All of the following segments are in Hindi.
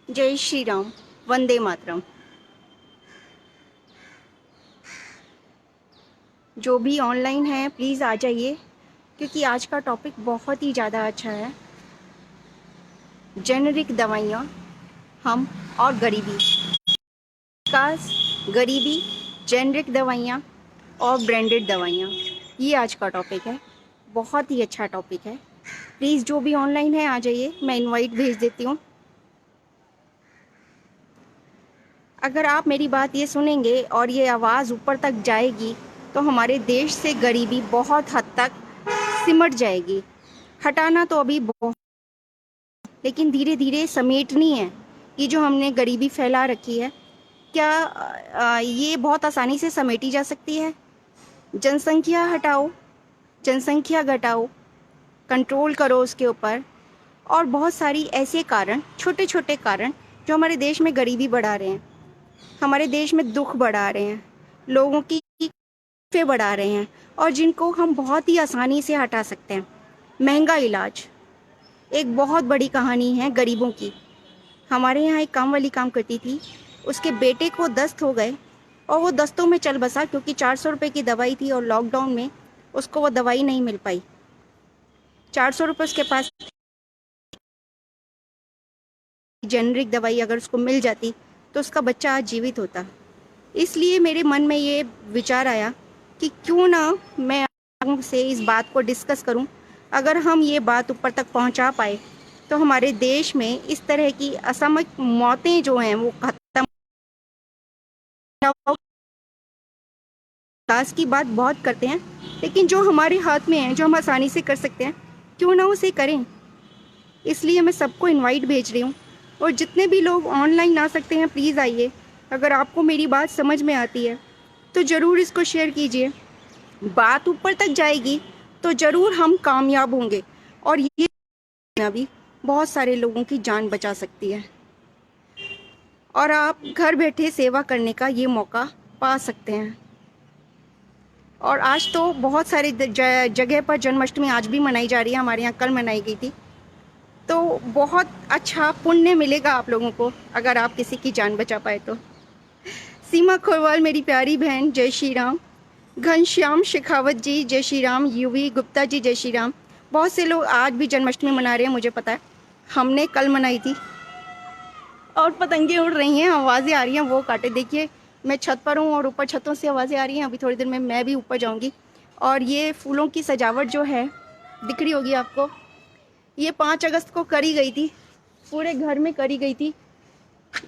जय श्री राम। वंदे मातरम। जो भी ऑनलाइन है प्लीज़ आ जाइए, क्योंकि आज का टॉपिक बहुत ही ज़्यादा अच्छा है। जेनेरिक दवाइयाँ, हम और गरीबी। विकास, गरीबी, जेनेरिक दवाइयाँ और ब्रांडेड दवाइयाँ, ये आज का टॉपिक है। बहुत ही अच्छा टॉपिक है। प्लीज़ जो भी ऑनलाइन है आ जाइए, मैं इनवाइट भेज देती हूँ। अगर आप मेरी बात ये सुनेंगे और ये आवाज़ ऊपर तक जाएगी तो हमारे देश से गरीबी बहुत हद तक सिमट जाएगी। हटाना तो अभी बहुत, लेकिन धीरे धीरे समेटनी है। ये जो हमने गरीबी फैला रखी है, क्या ये बहुत आसानी से समेटी जा सकती है? जनसंख्या हटाओ, जनसंख्या घटाओ, कंट्रोल करो उसके ऊपर। और बहुत सारी ऐसे कारण, छोटे छोटे कारण जो हमारे देश में गरीबी बढ़ा रहे हैं, हमारे देश में दुख बढ़ा रहे हैं, लोगों की तकलीफें बढ़ा रहे हैं, और जिनको हम बहुत ही आसानी से हटा सकते हैं। महंगा इलाज एक बहुत बड़ी कहानी है गरीबों की। हमारे यहाँ एक काम वाली काम करती थी, उसके बेटे को दस्त हो गए और वो दस्तों में चल बसा, क्योंकि 400 रुपये की दवाई थी और लॉकडाउन में उसको वो दवाई नहीं मिल पाई। 400 रुपये उसके पास, जेनरिक दवाई अगर उसको मिल जाती तो उसका बच्चा आज जीवित होता। इसलिए मेरे मन में ये विचार आया कि क्यों ना मैं से इस बात को डिस्कस करूं। अगर हम ये बात ऊपर तक पहुंचा पाए तो हमारे देश में इस तरह की असामयिक मौतें जो हैं वो खत्म। विकास की बात बहुत करते हैं, लेकिन जो हमारे हाथ में है, जो हम आसानी से कर सकते हैं, क्यों ना उसे करें। इसलिए मैं सबको इनवाइट भेज रही हूँ, और जितने भी लोग ऑनलाइन आ सकते हैं प्लीज़ आइए। अगर आपको मेरी बात समझ में आती है तो ज़रूर इसको शेयर कीजिए। बात ऊपर तक जाएगी तो ज़रूर हम कामयाब होंगे, और ये भी बहुत सारे लोगों की जान बचा सकती है, और आप घर बैठे सेवा करने का ये मौका पा सकते हैं। और आज तो बहुत सारे जगह पर जन्माष्टमी आज भी मनाई जा रही है। हमारे यहाँ कल मनाई गई थी। तो बहुत अच्छा पुण्य मिलेगा आप लोगों को अगर आप किसी की जान बचा पाए तो। सीमा खोरवाल मेरी प्यारी बहन, जय श्री राम। घनश्याम शेखावत जी, जय श्री राम। यूवी गुप्ता जी, जय श्री राम। बहुत से लोग आज भी जन्माष्टमी मना रहे हैं, मुझे पता है। हमने कल मनाई थी। और पतंगे उड़ रही हैं, आवाज़ें आ रही हैं, वो काटे। देखिए मैं छत पर हूँ और ऊपर छतों से आवाज़ें आ रही हैं। अभी थोड़ी देर में मैं भी ऊपर जाऊँगी। और ये फूलों की सजावट जो है दिख रही होगी आपको, ये 5 अगस्त को करी गई थी, पूरे घर में करी गई थी।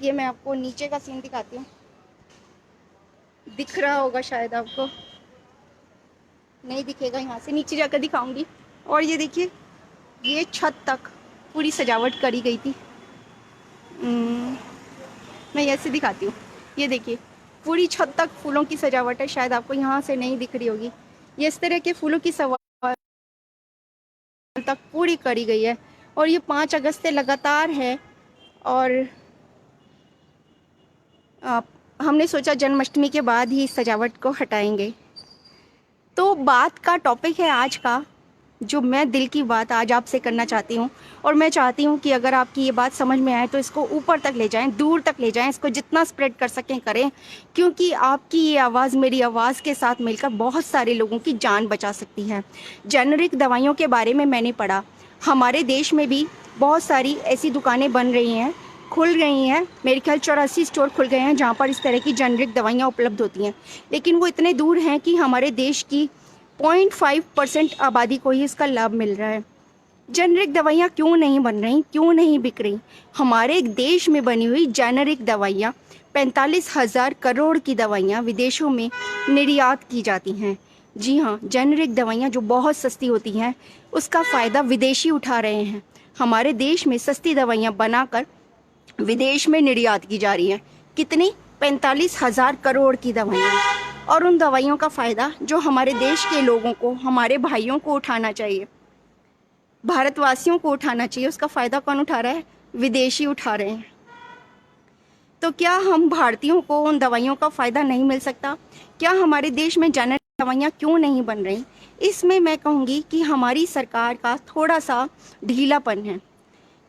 ये मैं आपको नीचे का सीन दिखाती हूँ, दिख रहा होगा शायद आपको, नहीं दिखेगा, यहाँ से नीचे जाकर दिखाऊंगी। और ये देखिए, ये छत तक पूरी सजावट करी गई थी। मैं ऐसे दिखाती हूँ, ये देखिए पूरी छत तक फूलों की सजावट है। शायद आपको यहाँ से नहीं दिख रही होगी। ये इस तरह के फूलों की सजावट तक पूरी करी गई है, और ये 5 अगस्त से लगातार है। और हमने सोचा जन्माष्टमी के बाद ही इस सजावट को हटाएंगे। तो बात का टॉपिक है आज का, जो मैं दिल की बात आज आपसे करना चाहती हूँ। और मैं चाहती हूँ कि अगर आपकी ये बात समझ में आए तो इसको ऊपर तक ले जाएं, दूर तक ले जाएं, इसको जितना स्प्रेड कर सकें करें, क्योंकि आपकी ये आवाज़ मेरी आवाज़ के साथ मिलकर बहुत सारे लोगों की जान बचा सकती है। जेनरिक दवाइयों के बारे में मैंने पढ़ा, हमारे देश में भी बहुत सारी ऐसी दुकानें बन रही हैं, खुल रही हैं। मेरे ख्याल 84 स्टोर खुल गए हैं जहाँ पर इस तरह की जेनरिक दवाइयाँ उपलब्ध होती हैं, लेकिन वो इतने दूर हैं कि हमारे देश की 0.5% आबादी को ही इसका लाभ मिल रहा है। जेनरिक दवाइयाँ क्यों नहीं बन रही, क्यों नहीं बिक रही? हमारे देश में बनी हुई जेनरिक दवाइयाँ, 45,000 करोड़ की दवाइयाँ विदेशों में निर्यात की जाती हैं। जी हाँ, जेनरिक दवाइयाँ जो बहुत सस्ती होती हैं, उसका फ़ायदा विदेशी उठा रहे हैं। हमारे देश में सस्ती दवाइयाँ बनाकर विदेश में निर्यात की जा रही हैं। कितनी? 45,000 करोड़ की दवाइयाँ। और उन दवाइयों का फ़ायदा जो हमारे देश के लोगों को, हमारे भाइयों को उठाना चाहिए, भारतवासियों को उठाना चाहिए, उसका फ़ायदा कौन उठा रहा है? विदेशी उठा रहे हैं। तो क्या हम भारतीयों को उन दवाइयों का फ़ायदा नहीं मिल सकता? क्या हमारे देश में जेनेरिक दवाइयाँ क्यों नहीं बन रही? इसमें मैं कहूँगी कि हमारी सरकार का थोड़ा सा ढीलापन है,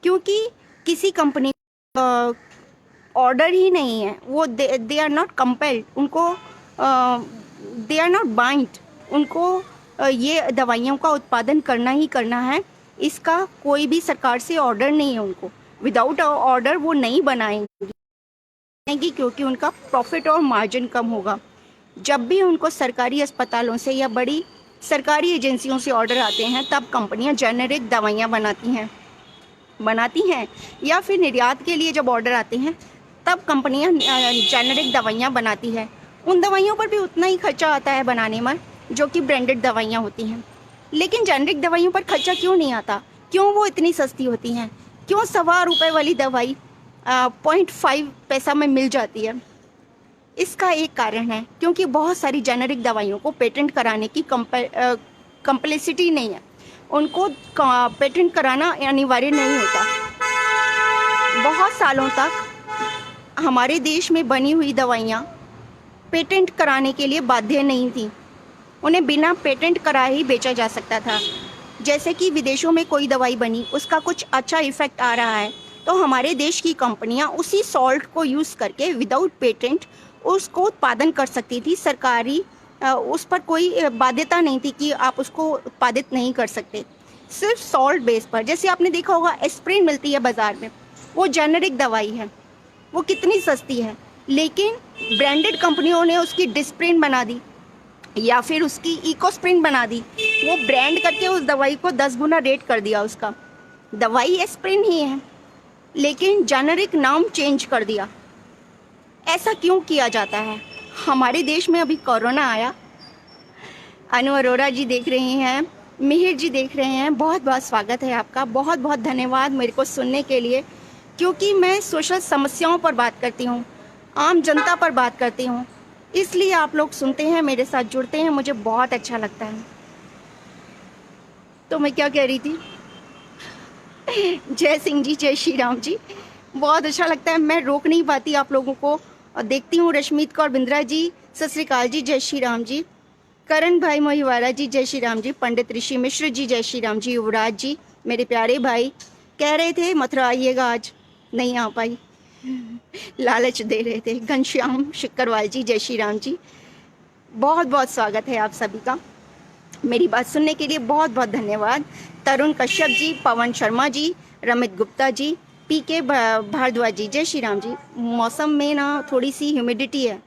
क्योंकि किसी कंपनी ऑर्डर ही नहीं है, वो दे आर नॉट कंपेल्ड, उनको दे आर नॉट बाइंड, उनको ये दवाइयों का उत्पादन करना ही करना है। इसका कोई भी सरकार से ऑर्डर नहीं है उनको। विदाउट ऑर्डर वो नहीं बनाएंगी क्योंकि उनका प्रॉफिट और मार्जिन कम होगा। जब भी उनको सरकारी अस्पतालों से या बड़ी सरकारी एजेंसियों से ऑर्डर आते हैं तब कंपनियां जेनेरिक दवाइयां बनाती हैं या फिर निर्यात के लिए जब ऑर्डर आते हैं तब कंपनियां जेनेरिक दवाइयां बनाती है। उन दवाइयों पर भी उतना ही खर्चा आता है बनाने में जो कि ब्रांडेड दवाइयां होती हैं। लेकिन जेनेरिक दवाइयों पर खर्चा क्यों नहीं आता? क्यों वो इतनी सस्ती होती हैं? क्यों ₹1.25 वाली दवाई 0.5 पैसा में मिल जाती है? इसका एक कारण है क्योंकि बहुत सारी जेनेरिक दवाइयों को पेटेंट कराने की कंपल्सिटी नहीं है, उनको पेटेंट कराना अनिवार्य नहीं होता। बहुत सालों तक हमारे देश में बनी हुई दवाइयाँ पेटेंट कराने के लिए बाध्य नहीं थी, उन्हें बिना पेटेंट कराए ही बेचा जा सकता था। जैसे कि विदेशों में कोई दवाई बनी, उसका कुछ अच्छा इफेक्ट आ रहा है तो हमारे देश की कंपनियां उसी सॉल्ट को यूज़ करके विदाउट पेटेंट उसको उत्पादन कर सकती थी। सरकारी उस पर कोई बाध्यता नहीं थी कि आप उसको उत्पादित नहीं कर सकते। सिर्फ सॉल्ट बेस पर, जैसे आपने देखा होगा एस्प्रिन मिलती है बाज़ार में, वो जेनेरिक दवाई है, वो कितनी सस्ती है, लेकिन ब्रांडेड कंपनियों ने उसकी डिस्प्रिन बना दी या फिर उसकी इकोस्प्रिन बना दी। वो ब्रांड करके उस दवाई को 10 गुना रेट कर दिया उसका। दवाई एस्प्रिन ही है लेकिन जेनेरिक नाम चेंज कर दिया। ऐसा क्यों किया जाता है? हमारे देश में अभी कोरोना आया, अनु अरोरा जी देख रहे हैं, मिहिर जी देख रहे हैं, बहुत बहुत स्वागत है आपका, बहुत बहुत धन्यवाद मेरे को सुनने के लिए। क्योंकि मैं सोशल समस्याओं पर बात करती हूँ, आम जनता पर बात करती हूँ, इसलिए आप लोग सुनते हैं, मेरे साथ जुड़ते हैं, मुझे बहुत अच्छा लगता है। तो मैं क्या कह रही थी? जय सिंह जी, जय श्री राम जी। बहुत अच्छा लगता है, मैं रोक नहीं पाती आप लोगों को। और देखती हूँ रश्मीत कौर बिंद्रा जी, सत श्री अकाल जी, जय श्री राम जी। करण भाई मोहिवाला जी, जय श्री राम जी। पंडित ऋषि मिश्र जी, जय श्री राम जी। युवराज जी, मेरे प्यारे भाई, कह रहे थे मथुरा आइएगा, आज नहीं आ पाई, लालच दे रहे थे। घनश्याम शिक्करवाल जी, जय श्री राम जी। बहुत बहुत स्वागत है आप सभी का, मेरी बात सुनने के लिए बहुत बहुत धन्यवाद। तरुण कश्यप जी, पवन शर्मा जी, रमित गुप्ता जी, PK भारद्वाज जी, जय श्री राम जी। मौसम में ना थोड़ी सी ह्यूमिडिटी है,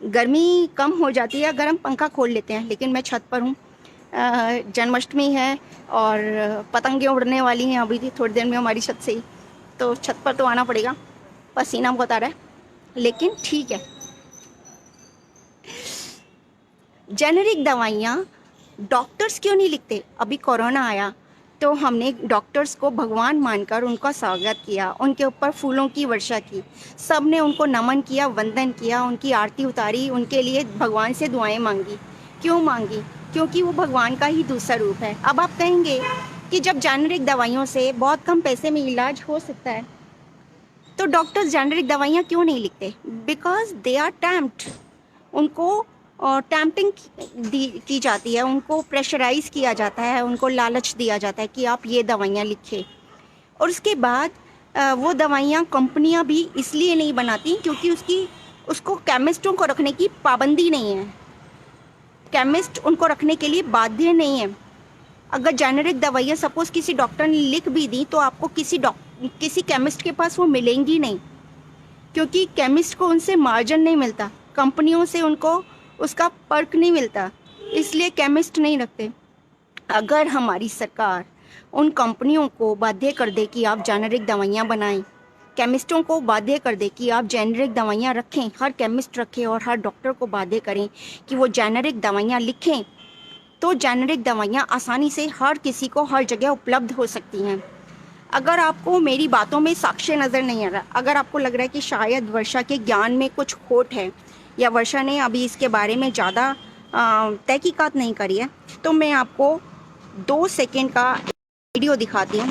गर्मी कम हो जाती है, गर्म पंखा खोल लेते हैं, लेकिन मैं छत पर हूँ। जन्माष्टमी है और पतंगें उड़ने वाली हैं अभी थोड़ी देर में हमारी छत से ही, तो छत पर तो आना पड़ेगा। पसीना बहुत आ रहा है लेकिन ठीक है। जेनेरिक दवाइयाँ डॉक्टर्स क्यों नहीं लिखते? अभी कोरोना आया तो हमने डॉक्टर्स को भगवान मानकर उनका स्वागत किया, उनके ऊपर फूलों की वर्षा की, सब ने उनको नमन किया, वंदन किया, उनकी आरती उतारी, उनके लिए भगवान से दुआएं मांगी। क्यों मांगी? क्योंकि वो भगवान का ही दूसरा रूप है। अब आप कहेंगे कि जब जेनेरिक दवाइयों से बहुत कम पैसे में इलाज हो सकता है तो डॉक्टर्स जेनेरिक दवाइयाँ क्यों नहीं लिखते? बिकॉज दे आर टैम्प्ड, उनको टैम्पटिंग की जाती है, उनको प्रेशराइज किया जाता है, उनको लालच दिया जाता है कि आप ये दवाइयाँ लिखें। और उसके बाद वो दवाइयाँ कंपनियाँ भी इसलिए नहीं बनाती क्योंकि उसको केमिस्टों को रखने की पाबंदी नहीं है, केमिस्ट उनको रखने के लिए बाध्य नहीं है। अगर जेनेरिक दवाइयाँ सपोज किसी डॉक्टर ने लिख भी दी तो आपको किसी केमिस्ट के पास वो मिलेंगी नहीं, क्योंकि केमिस्ट को उनसे मार्जिन नहीं मिलता, कंपनियों से उनको उसका पर्क नहीं मिलता, इसलिए केमिस्ट नहीं रखते। अगर हमारी सरकार उन कंपनियों को बाध्य कर दे कि आप जेनेरिक दवाइयाँ बनाएं, केमिस्टों को बाध्य कर दे कि आप जेनेरिक दवाइयाँ रखें, हर केमिस्ट रखें और हर डॉक्टर को बाध्य करें कि वो जेनेरिक दवाइयाँ लिखें, तो जेनेरिक दवाइयाँ आसानी से हर किसी को हर जगह उपलब्ध हो सकती हैं। अगर आपको मेरी बातों में साक्ष्य नज़र नहीं आ रहा, अगर आपको लग रहा है कि शायद वर्षा के ज्ञान में कुछ खोट है या वर्षा ने अभी इसके बारे में ज़्यादा तहकीकात नहीं करी है, तो मैं आपको 2 सेकेंड का वीडियो दिखाती हूँ।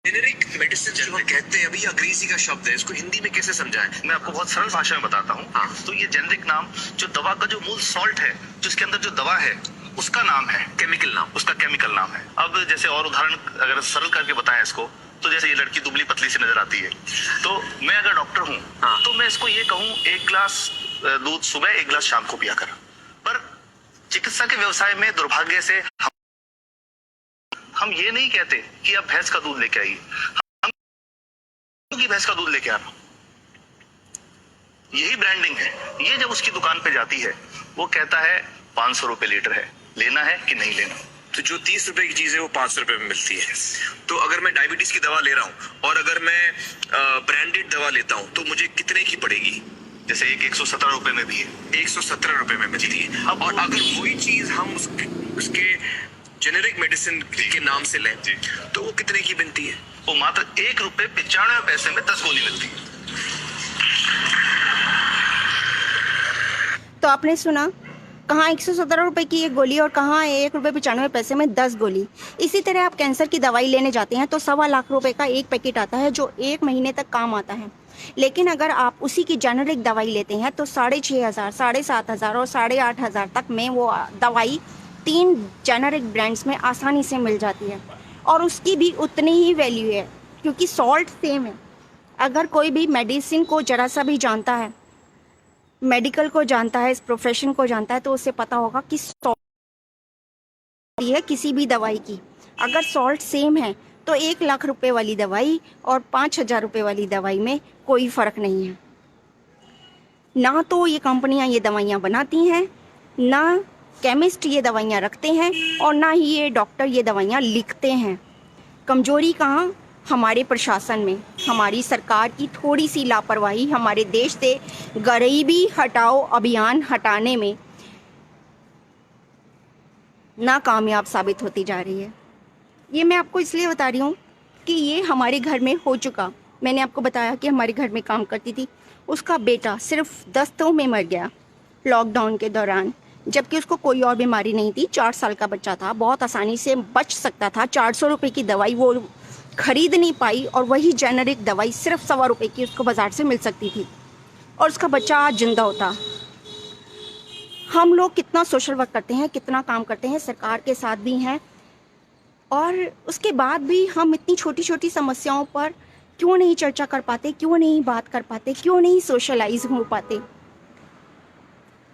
जेनेरिक मेडिसिन जो हम कहते हैं, अभी अंग्रेजी का शब्द है, इसको हिंदी में कैसे समझाएं? मैं आपको बहुत सरल भाषा में बताता हूँ। हाँ। तो ये जेनेरिक नाम जो दवा का जो मूल सॉल्ट है, जिसके अंदर जो दवा है उसका नाम है, केमिकल नाम, उसका केमिकल नाम है। अब जैसे और उदाहरण अगर सरल करके बताएं इसको, तो जैसे ये लड़की दुबली पतली सी नजर आती है, तो मैं अगर डॉक्टर हूँ तो मैं इसको ये कहूँ 1 गिलास दूध सुबह 1 गिलास शाम को पिया कर। पर चिकित्सा के व्यवसाय में दुर्भाग्य से हम ये नहीं कहते कि अब भैंस का दूध लेके आइए, हम की भैंस का दूध लेके आना, यही ब्रांडिंग है। ये जब उसकी दुकान पे जाती है वो कहता है 500 रुपए लीटर है, लेना है कि नहीं लेना। तो जो 30 रुपए की चीज है वो 500 रुपए में मिलती है। तो अगर मैं डायबिटीज की दवा ले रहा हूँ और अगर मैं ब्रांडेड दवा लेता हूँ तो मुझे कितने की पड़ेगी? जैसे एक 117 रुपए में भी है, 117 रुपए में मिलती है। अब और अगर वही चीज हम उसके जेनेरिक मेडिसिन के नाम से लें तो वो कितने की बनती है? वो मात्र 1 रुपए 95 पैसे में 10 गोली मिलती है। तो आपने सुना, कहाँ 117 रुपये की एक गोली और कहाँ 1 रुपये 95 पैसे में 10 गोली। इसी तरह आप कैंसर की दवाई लेने जाते हैं तो 1.25 लाख रुपए का एक पैकेट आता है जो 1 महीने तक काम आता है। लेकिन अगर आप उसी की जेनेरिक दवाई लेते हैं तो 6,500, 7,500 और 8,500 तक में वो दवाई 3 जेनेरिक ब्रांड्स में आसानी से मिल जाती है और उसकी भी उतनी ही वैल्यू है क्योंकि सॉल्ट सेम है। अगर कोई भी मेडिसिन को ज़रा सा भी जानता है, मेडिकल को जानता है, इस प्रोफेशन को जानता है, तो उसे पता होगा कि सॉल्ट है किसी भी दवाई की। अगर सॉल्ट सेम है तो 1 लाख रुपए वाली दवाई और 5,000 रुपये वाली दवाई में कोई फ़र्क नहीं है। ना तो ये कंपनियां ये दवाइयाँ बनाती हैं, ना केमिस्ट ये दवाइयाँ रखते हैं और ना ही ये डॉक्टर ये दवाइयाँ लिखते हैं। कमजोरी कहाँ? हमारे प्रशासन में, हमारी सरकार की थोड़ी सी लापरवाही हमारे देश से गरीबी हटाओ अभियान हटाने में नाकामयाब साबित होती जा रही है। ये मैं आपको इसलिए बता रही हूँ कि ये हमारे घर में हो चुका। मैंने आपको बताया कि हमारे घर में काम करती थी, उसका बेटा सिर्फ दस्तों में मर गया लॉकडाउन के दौरान, जबकि उसको कोई और बीमारी नहीं थी। 4 साल का बच्चा था, बहुत आसानी से बच सकता था। 400 रुपये की दवाई वो खरीद नहीं पाई और वही जेनेरिक दवाई सिर्फ 1.25 रुपये की उसको बाज़ार से मिल सकती थी और उसका बच्चा आज जिंदा होता। हम लोग कितना सोशल वर्क करते हैं, कितना काम करते हैं, सरकार के साथ भी हैं, और उसके बाद भी हम इतनी छोटी छोटी समस्याओं पर क्यों नहीं चर्चा कर पाते, क्यों नहीं बात कर पाते, क्यों नहीं सोशलाइज हो पाते।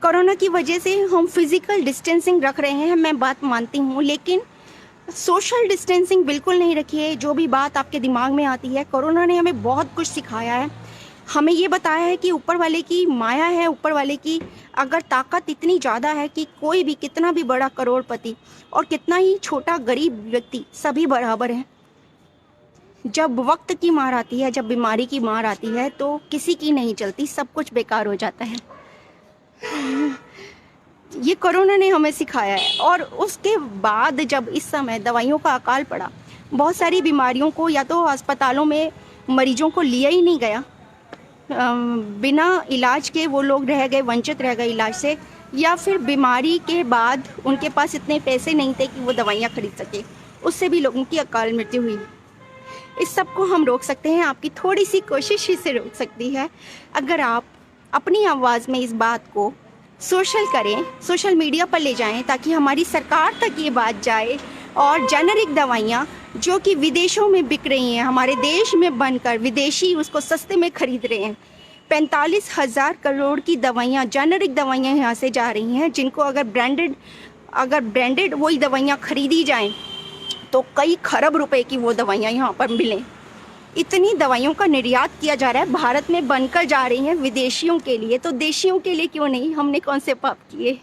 कोरोना की वजह से हम फिजिकल डिस्टेंसिंग रख रहे हैं, मैं बात मानती हूँ, लेकिन सोशल डिस्टेंसिंग बिल्कुल नहीं रखी है। जो भी बात आपके दिमाग में आती है, कोरोना ने हमें बहुत कुछ सिखाया है। हमें ये बताया है कि ऊपर वाले की माया है, ऊपर वाले की अगर ताकत इतनी ज़्यादा है कि कोई भी कितना भी बड़ा करोड़पति और कितना ही छोटा गरीब व्यक्ति सभी बराबर हैं। जब वक्त की मार आती है, जब बीमारी की मार आती है तो किसी की नहीं चलती, सब कुछ बेकार हो जाता है। ये कोरोना ने हमें सिखाया है। और उसके बाद जब इस समय दवाइयों का अकाल पड़ा, बहुत सारी बीमारियों को या तो अस्पतालों में मरीजों को लिया ही नहीं गया, बिना इलाज के वो लोग रह गए, वंचित रह गए इलाज से, या फिर बीमारी के बाद उनके पास इतने पैसे नहीं थे कि वो दवाइयाँ खरीद सके, उससे भी लोगों की अकाल मृत्यु हुई। इस सब को हम रोक सकते हैं, आपकी थोड़ी सी कोशिश ही से रोक सकती है अगर आप अपनी आवाज़ में इस बात को सोशल करें, सोशल मीडिया पर ले जाएं, ताकि हमारी सरकार तक ये बात जाए और जेनेरिक दवाइयाँ जो कि विदेशों में बिक रही हैं, हमारे देश में बनकर विदेशी उसको सस्ते में खरीद रहे हैं। 45,000 करोड़ की दवाइयाँ, जेनेरिक दवाइयाँ यहाँ से जा रही हैं, जिनको अगर ब्रांडेड वही दवाइयाँ खरीदी जाएं तो कई खरब रुपए की वो दवाइयाँ यहाँ पर मिलें। इतनी दवाइयों का निर्यात किया जा रहा है, भारत में बनकर जा रही हैं विदेशियों के लिए, तो देशियों के लिए क्यों नहीं? हमने कौन से पाप किए?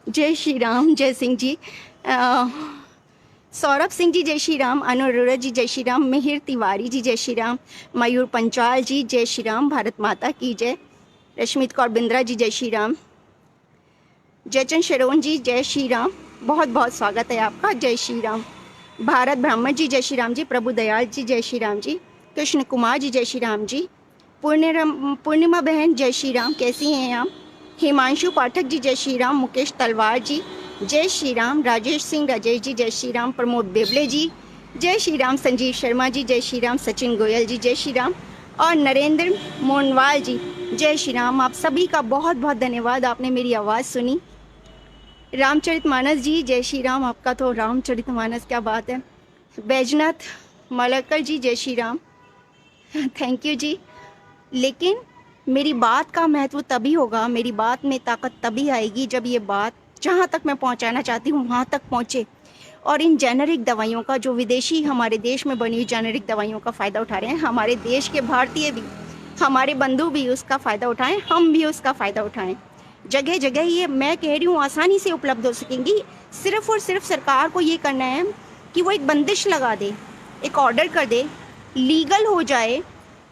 जय श्री राम। जय सिंह जी, सौरभ सिंह जी जय श्री राम, अनुरुद्र जी जय श्री राम, मिहिर तिवारी जी जय श्री राम, मयूर पंचाल जी जय श्री राम, भारत माता की जय, रश्मित कौर बिंद्रा जी जय श्री राम, जयचंद शरोन जी जय श्री राम, बहुत बहुत स्वागत है आपका, जय श्री राम। भारत ब्राह्मण जी जय श्री राम जी, प्रभु दयाल जी जय श्री राम जी, कृष्ण कुमार जी जय श्री राम जी, पूर्णिमा बहन जय श्री राम, कैसी हैं आप? हिमांशु पाठक जी जय श्री राम, मुकेश तलवार जी जय श्री राम, राजेश सिंह राजेश जी जय श्री राम, प्रमोद बेबले जी जय श्री राम, संजीव शर्मा जी जय श्री राम, सचिन गोयल जी जय श्री राम और नरेंद्र मोनवाल जी जय श्री राम। आप सभी का बहुत बहुत धन्यवाद, आपने मेरी आवाज़ सुनी। रामचरितमानस जी जय श्री राम, आपका तो रामचरितमानस क्या बात है। बैजनाथ मलकर जी, जय श्री राम। थैंक यू जी। लेकिन मेरी बात का महत्व तभी होगा, मेरी बात में ताकत तभी आएगी जब ये बात जहाँ तक मैं पहुँचाना चाहती हूँ वहाँ तक पहुँचे। और इन जेनेरिक दवाइयों का, जो विदेशी हमारे देश में बनी हुई जेनेरिक दवाइयों का फ़ायदा उठा रहे हैं, हमारे देश के भारतीय भी, हमारे बंधु भी उसका फ़ायदा उठाएं, हम भी उसका फ़ायदा उठाएं। जगह जगह ये मैं कह रही हूँ आसानी से उपलब्ध हो सकेंगी। सिर्फ़ और सिर्फ सरकार को ये करना है कि वो एक बंदिश लगा दे, एक ऑर्डर कर दे, लीगल हो जाए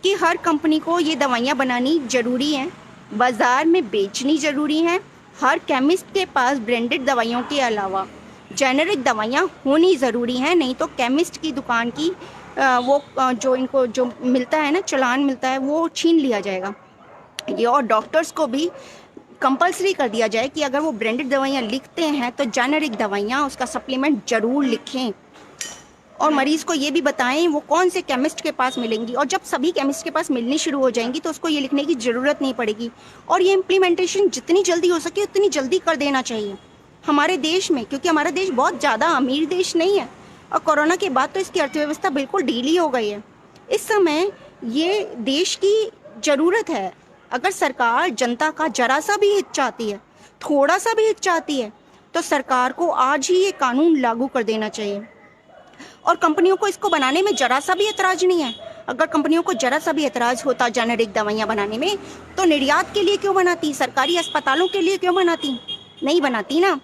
कि हर कंपनी को ये दवाइयाँ बनानी ज़रूरी हैं, बाज़ार में बेचनी ज़रूरी हैं। हर केमिस्ट के पास ब्रांडेड दवाइयों के अलावा जेनेरिक दवाइयाँ होनी ज़रूरी हैं, नहीं तो केमिस्ट की दुकान की जो इनको जो मिलता है ना, चालान मिलता है, वो छीन लिया जाएगा ये। और डॉक्टर्स को भी कंपलसरी कर दिया जाए कि अगर वो ब्रांडेड दवाइयाँ लिखते हैं तो जेनेरिक दवाइयाँ उसका सप्लीमेंट ज़रूर लिखें, और मरीज़ को ये भी बताएं वो कौन से केमिस्ट के पास मिलेंगी। और जब सभी केमिस्ट के पास मिलनी शुरू हो जाएंगी तो उसको ये लिखने की ज़रूरत नहीं पड़ेगी। और ये इम्प्लीमेंटेशन जितनी जल्दी हो सके उतनी जल्दी कर देना चाहिए हमारे देश में, क्योंकि हमारा देश बहुत ज़्यादा अमीर देश नहीं है, और कोरोना के बाद तो इसकी अर्थव्यवस्था बिल्कुल ढीली हो गई है। इस समय ये देश की ज़रूरत है। अगर सरकार जनता का जरा सा भी हित चाहती है, थोड़ा सा भी हित चाहती है, तो सरकार को आज ही ये कानून लागू कर देना चाहिए। और कंपनियों को इसको बनाने में जरा सा भी एतराज़ नहीं है। अगर कंपनियों को जरा सा भी एतराज़ होता जेनेरिक दवाइयाँ बनाने में, तो निर्यात के लिए क्यों बनाती, सरकारी अस्पतालों के लिए क्यों बनाती? नहीं बनाती ना।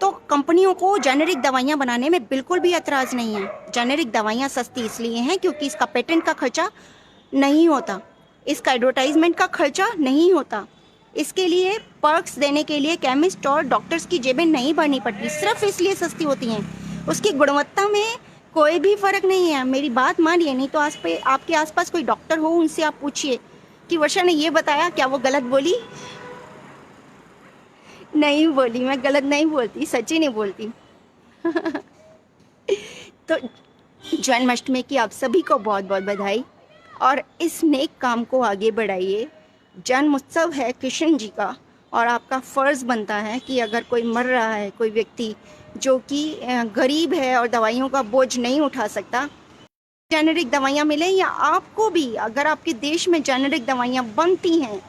तो कंपनियों को जेनेरिक दवाइयाँ बनाने में बिल्कुल भी एतराज़ नहीं है। जेनेरिक दवाइयाँ सस्ती इसलिए हैं क्योंकि इसका पेटेंट का खर्चा नहीं होता, इसका एडवर्टाइजमेंट का खर्चा नहीं होता, इसके लिए पर्क्स देने के लिए केमिस्ट और डॉक्टर्स की जेबें नहीं भरनी पड़ती, सिर्फ इसलिए सस्ती होती हैं। उसकी गुणवत्ता में कोई भी फ़र्क नहीं है। मेरी बात मानिए, नहीं तो आपके आसपास कोई डॉक्टर हो, उनसे आप पूछिए कि वर्षा ने ये बताया, क्या वो गलत बोली? नहीं बोली, मैं गलत नहीं बोलती, सच्ची नहीं बोलती। तो जन्माष्टमी की आप सभी को बहुत बहुत बधाई, और इस नेक काम को आगे बढ़ाइए। जन्म उत्सव है कृष्ण जी का, और आपका फ़र्ज़ बनता है कि अगर कोई मर रहा है, कोई व्यक्ति जो कि गरीब है और दवाइयों का बोझ नहीं उठा सकता, जेनेरिक दवाइयाँ मिलें, या आपको भी अगर आपके देश में जेनेरिक दवाइयाँ बनती हैं,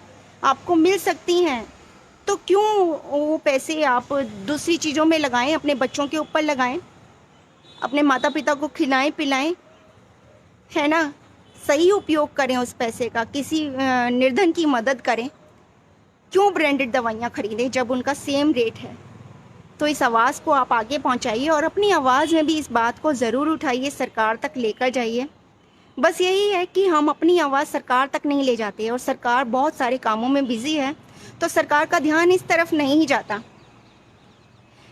आपको मिल सकती हैं, तो क्यों वो पैसे आप दूसरी चीज़ों में लगाएं, अपने बच्चों के ऊपर लगाएं, अपने माता पिता को खिलाएं पिलाएं, है ना। सही उपयोग करें उस पैसे का, किसी निर्धन की मदद करें। क्यों ब्रांडेड दवाइयाँ खरीदें जब उनका सेम रेट है? तो इस आवाज़ को आप आगे पहुंचाइए, और अपनी आवाज़ में भी इस बात को ज़रूर उठाइए, सरकार तक लेकर जाइए। बस यही है कि हम अपनी आवाज़ सरकार तक नहीं ले जाते, और सरकार बहुत सारे कामों में बिज़ी है, तो सरकार का ध्यान इस तरफ नहीं जाता।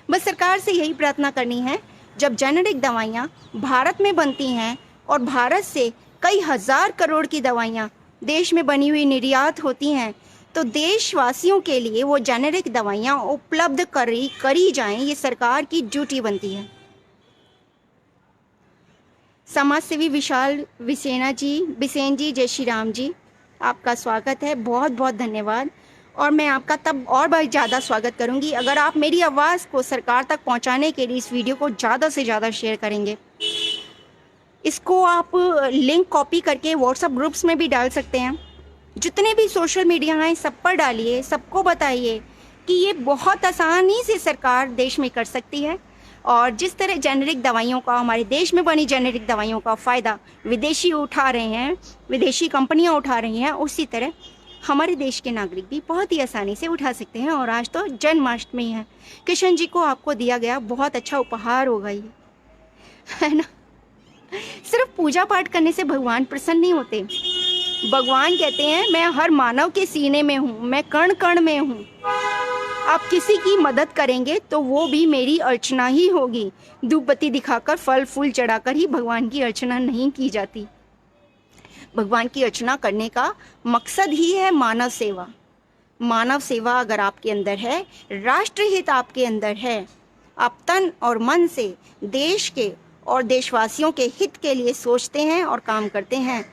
बस सरकार से यही प्रार्थना करनी है, जब जेनेरिक दवाइयाँ भारत में बनती हैं और भारत से कई हज़ार करोड़ की दवाइयाँ देश में बनी हुई निर्यात होती हैं, तो देशवासियों के लिए वो जेनेरिक दवाइयाँ उपलब्ध करी जाएं, ये सरकार की ड्यूटी बनती है। समाज सेवी विशाल बिसेन जी, जय श्री राम जी, आपका स्वागत है, बहुत बहुत धन्यवाद। और मैं आपका तब और बहुत ज़्यादा स्वागत करूंगी अगर आप मेरी आवाज़ को सरकार तक पहुंचाने के लिए इस वीडियो को ज़्यादा से ज़्यादा शेयर करेंगे। इसको आप लिंक कॉपी करके व्हाट्सएप ग्रुप्स में भी डाल सकते हैं, जितने भी सोशल मीडिया हैं सब पर डालिए, सबको बताइए कि ये बहुत आसानी से सरकार देश में कर सकती है। और जिस तरह जेनेरिक दवाइयों का, हमारे देश में बनी जेनेरिक दवाइयों का फ़ायदा विदेशी उठा रहे हैं, विदेशी कंपनियां उठा रही हैं, उसी तरह हमारे देश के नागरिक भी बहुत ही आसानी से उठा सकते हैं। और आज तो जन्माष्टमी है, कृष्ण जी को आपको दिया गया बहुत अच्छा उपहार होगा ये, है ना। सिर्फ पूजा पाठ करने से भगवान प्रसन्न नहीं होते। भगवान कहते हैं मैं हर मानव के सीने में हूँ, मैं कण कण में हूँ। आप किसी की मदद करेंगे तो वो भी मेरी अर्चना ही होगी। धूप बत्ती दिखाकर, फल फूल चढ़ाकर ही भगवान की अर्चना नहीं की जाती। भगवान की अर्चना करने का मकसद ही है मानव सेवा। मानव सेवा अगर आपके अंदर है, राष्ट्रहित आपके अंदर है, आप तन और मन से देश के और देशवासियों के हित के लिए सोचते हैं और काम करते हैं,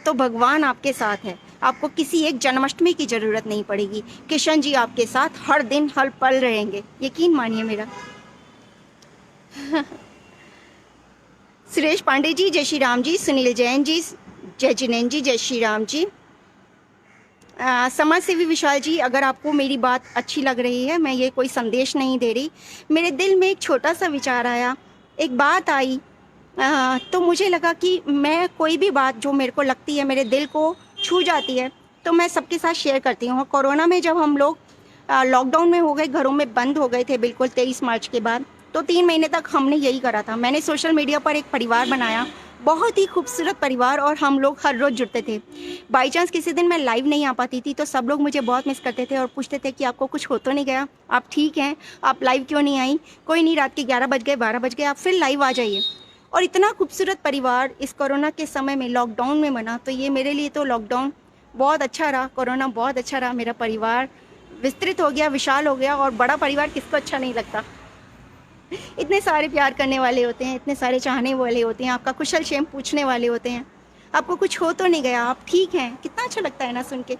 तो भगवान आपके साथ है। आपको किसी एक जन्माष्टमी की ज़रूरत नहीं पड़ेगी। कृष्ण जी आपके साथ हर दिन हर पल रहेंगे, यकीन मानिए मेरा। सुरेश पांडे जी जय श्री राम जी, सुनील जैन जी जय जिनेन जी जय श्री राम जी। समाज सेवी विशाल जी, अगर आपको मेरी बात अच्छी लग रही है, मैं ये कोई संदेश नहीं दे रही, मेरे दिल में एक छोटा सा विचार आया, एक बात आई, तो मुझे लगा कि मैं कोई भी बात जो मेरे को लगती है, मेरे दिल को छू जाती है, तो मैं सबके साथ शेयर करती हूँ। कोरोना में जब हम लोग लॉकडाउन में हो गए, घरों में बंद हो गए थे बिल्कुल 23 मार्च के बाद, तो 3 महीने तक हमने यही करा था। मैंने सोशल मीडिया पर एक परिवार बनाया, बहुत ही खूबसूरत परिवार, और हम लोग हर रोज़ जुड़ते थे। बाई चांस किसी दिन मैं लाइव नहीं आ पाती थी तो सब लोग मुझे बहुत मिस करते थे और पूछते थे कि आपको कुछ हो तो नहीं गया, आप ठीक हैं, आप लाइव क्यों नहीं आई? कोई नहीं, रात के 11 बज गए, 12 बज गए, आप फिर लाइव आ जाइए। और इतना खूबसूरत परिवार इस कोरोना के समय में लॉकडाउन में बना, तो ये मेरे लिए तो लॉकडाउन बहुत अच्छा रहा, कोरोना बहुत अच्छा रहा। मेरा परिवार विस्तृत हो गया, विशाल हो गया, और बड़ा परिवार किसको अच्छा नहीं लगता। इतने सारे प्यार करने वाले होते हैं, इतने सारे चाहने वाले होते हैं, आपका कुशल क्षेम पूछने वाले होते हैं, आपको कुछ हो तो नहीं गया, आप ठीक हैं, कितना अच्छा लगता है ना सुन के।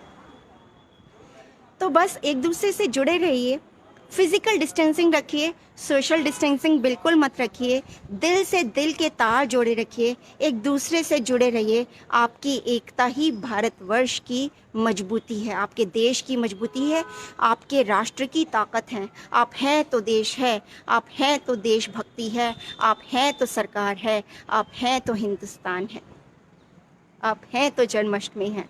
तो बस एक दूसरे से जुड़े रहिए, फिजिकल डिस्टेंसिंग रखिए, सोशल डिस्टेंसिंग बिल्कुल मत रखिए, दिल से दिल के तार जोड़े रखिए, एक दूसरे से जुड़े रहिए। आपकी एकता ही भारतवर्ष की मजबूती है, आपके देश की मजबूती है, आपके राष्ट्र की ताकत है। आप हैं तो देश है, आप हैं तो देशभक्ति है, आप हैं तो सरकार है, आप हैं तो हिंदुस्तान है, आप हैं तो जन्माष्टमी है।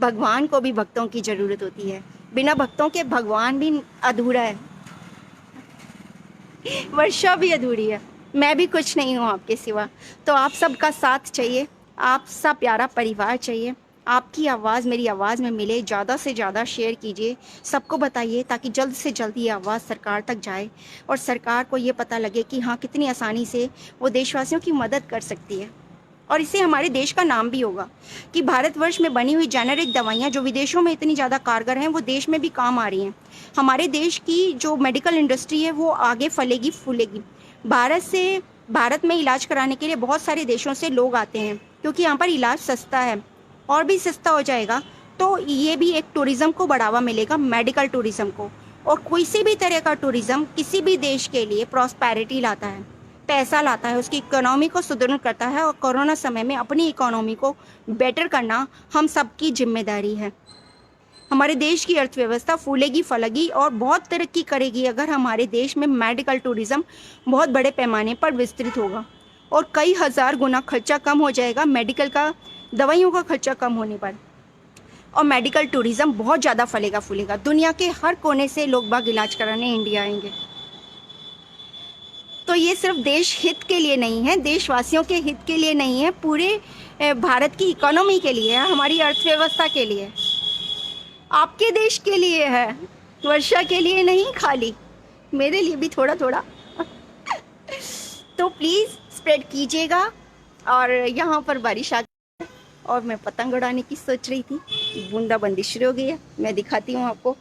भगवान को भी भक्तों की ज़रूरत होती है, बिना भक्तों के भगवान भी अधूरा है, वर्षा भी अधूरी है, मैं भी कुछ नहीं हूँ आपके सिवा। तो आप सबका साथ चाहिए, आप सब प्यारा परिवार चाहिए, आपकी आवाज़ मेरी आवाज़ में मिले, ज़्यादा से ज़्यादा शेयर कीजिए, सबको बताइए, ताकि जल्द से जल्द ये आवाज़ सरकार तक जाए और सरकार को ये पता लगे कि हाँ, कितनी आसानी से वो देशवासियों की मदद कर सकती है। और इससे हमारे देश का नाम भी होगा कि भारतवर्ष में बनी हुई जेनेरिक दवाइयाँ जो विदेशों में इतनी ज़्यादा कारगर हैं, वो देश में भी काम आ रही हैं। हमारे देश की जो मेडिकल इंडस्ट्री है वो आगे फलेगी फूलेगी। भारत में इलाज कराने के लिए बहुत सारे देशों से लोग आते हैं, क्योंकि यहाँ पर इलाज सस्ता है, और भी सस्ता हो जाएगा तो ये भी एक टूरिज़्म को बढ़ावा मिलेगा, मेडिकल टूरिज़्म को। और किसी भी तरह का टूरिज़्म किसी भी देश के लिए प्रॉस्पेरिटी लाता है, पैसा लाता है, उसकी इकोनॉमी को सुदृढ़ करता है। और कोरोना समय में अपनी इकोनॉमी को बेटर करना हम सबकी जिम्मेदारी है। हमारे देश की अर्थव्यवस्था फूलेगी फलेगी और बहुत तरक्की करेगी अगर हमारे देश में मेडिकल टूरिज़्म बहुत बड़े पैमाने पर विस्तृत होगा, और कई हज़ार गुना खर्चा कम हो जाएगा मेडिकल का, दवाइयों का खर्चा कम होने पर। और मेडिकल टूरिज़्म बहुत ज़्यादा फलेगा फूलेगा, दुनिया के हर कोने से लोग बाग इलाज कराने इंडिया आएंगे। तो ये सिर्फ देश हित के लिए नहीं है, देशवासियों के हित के लिए नहीं है, पूरे भारत की इकोनॉमी के लिए है, हमारी अर्थव्यवस्था के लिए, आपके देश के लिए है, वर्षा के लिए नहीं, खाली मेरे लिए भी थोड़ा थोड़ा। तो प्लीज़ स्प्रेड कीजिएगा। और यहाँ पर बारिश आ गई और मैं पतंग उड़ाने की सोच रही थी, बूंदाबांदी शुरू हो गई है, मैं दिखाती हूँ आपको।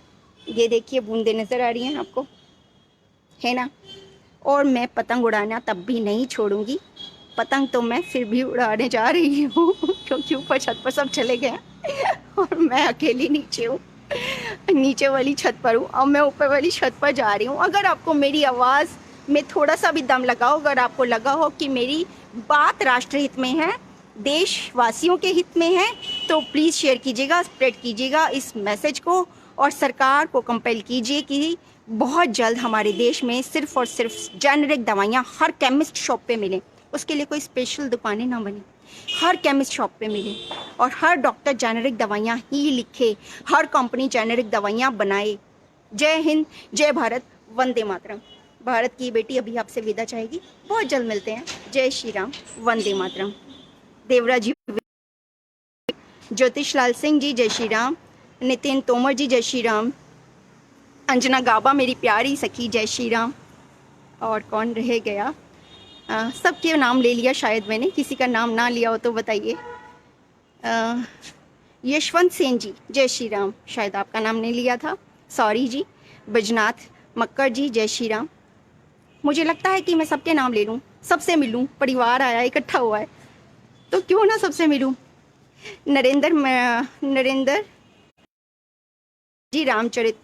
ये देखिए बूंदे नज़र आ रही हैं आपको, है ना। और मैं पतंग उड़ाना तब भी नहीं छोड़ूंगी, पतंग तो मैं फिर भी उड़ाने जा रही हूँ क्योंकि ऊपर छत पर सब चले गए और मैं अकेली नीचे हूँ, नीचे वाली छत पर हूँ, और मैं ऊपर वाली छत पर जा रही हूँ। अगर आपको मेरी आवाज़ में थोड़ा सा भी दम लगा हो, अगर आपको लगा हो कि मेरी बात राष्ट्र हित में है, देशवासियों के हित में है, तो प्लीज़ शेयर कीजिएगा, स्प्रेड कीजिएगा इस मैसेज को, और सरकार को कंपेल कीजिए कि बहुत जल्द हमारे देश में सिर्फ़ और सिर्फ जेनेरिक दवाइयाँ हर केमिस्ट शॉप पे मिलें। उसके लिए कोई स्पेशल दुकानें ना बने, हर केमिस्ट शॉप पे मिले, और हर डॉक्टर जेनेरिक दवाइयाँ ही लिखे, हर कंपनी जेनेरिक दवाइयाँ बनाए। जय हिंद, जय भारत, वंदे मातरम। भारत की बेटी अभी आपसे विदा चाहेगी, बहुत जल्द मिलते हैं। जय श्री राम, वंदे मातरम। देवराज जी, ज्योतिष लाल सिंह जी जय श्री राम, नितिन तोमर जी जय श्री राम, अंजना गाबा मेरी प्यारी सखी जय श्री राम। और कौन रह गया? सबके नाम ले लिया शायद मैंने, किसी का नाम ना लिया हो तो बताइए। यशवंत सेन जी जय श्री राम, शायद आपका नाम नहीं लिया था, सॉरी जी। बजनाथ मक्कर जी जय श्री राम। मुझे लगता है कि मैं सबके नाम ले लूँ, सबसे मिलूँ, परिवार आया इकट्ठा हुआ है तो क्यों ना सबसे मिलूँ। नरेंद्र जी रामचरित